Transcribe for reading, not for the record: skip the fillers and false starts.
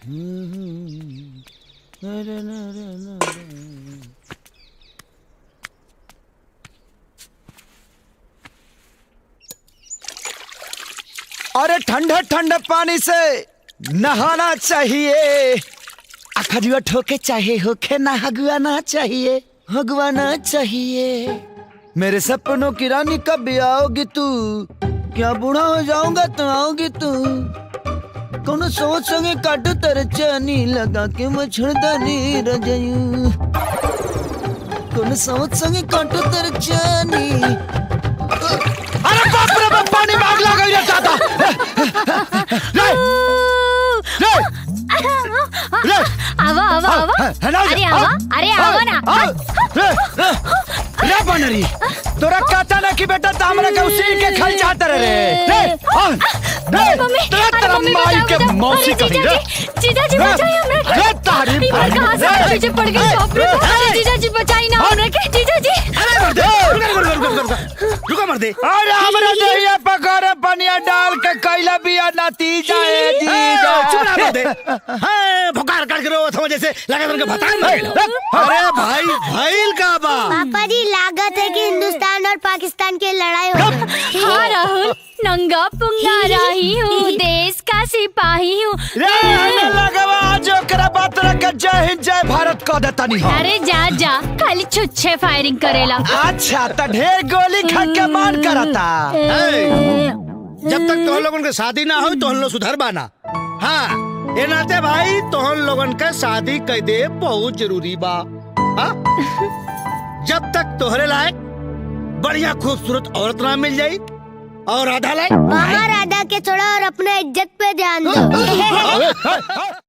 अरे ठंडे ठंडे पानी से नहाना चाहिए। अखजुआ ठोके चाहे होके ना हगुआना चाहिए, हगुआना चाहिए। मेरे सपनों की रानी कब आओगी तू? क्या बूढ़ा हो जाऊंगा तो आओगी तू? कौन सोच संगे काटू तेरे चनी लगा के मच्छरदानी रजयू। कौन सोच संगे काटू तेरे चनी। अरे बाप रे बाप, पानी में आग लगा गई रे दादा। आवा आवा आवा, अरे आवा ना। रे बनरी, तोरा कहता ना कि बेटा तामरा के उसी के खल जाता रे। तेरा माई के मौसी कभी रे। जीजा जी बचाइए हमरा। रे तारी कहां से पीछे पड़ गई बाप रे। अरे जीजा जी बचाई ना हमरा के। जीजा जी रुको मर दे। अरे हमरा देहिया पकड़े पनिया डाल के कैला बिया नतीजा है जीजा। चुप रह मर दे। हां भुकार काट के रो समझ जैसे लगा तुमके भतान मर गइल। अरे भाई भइल का बा? पापा जी लागत है कि हिंदुस्तान और पाकिस्तान की लड़ाई हो गई। हाँ राहुल, नंगा पुंगा रही हूँ, देश का सिपाही हूँ। बात रख जय हिंद जय भारत कह देता नहीं। अरे जा जा, खाली छुच्छे फायरिंग करेला। अच्छा तो ढेर गोली खा के मान करता। जब तक तोहन लोगन के शादी ना हो तोहन लोग सुधर बाना। हाँ ये नाते भाई तोहन लोगन के शादी कर दे बहुत जरूरी बा। हाँ? जब तक तोहरे लायक बढ़िया खूबसूरत औरत ना मिल जाई और राधा लायक मामा राधा के छोड़ा और अपने इज्जत पे ध्यान दो।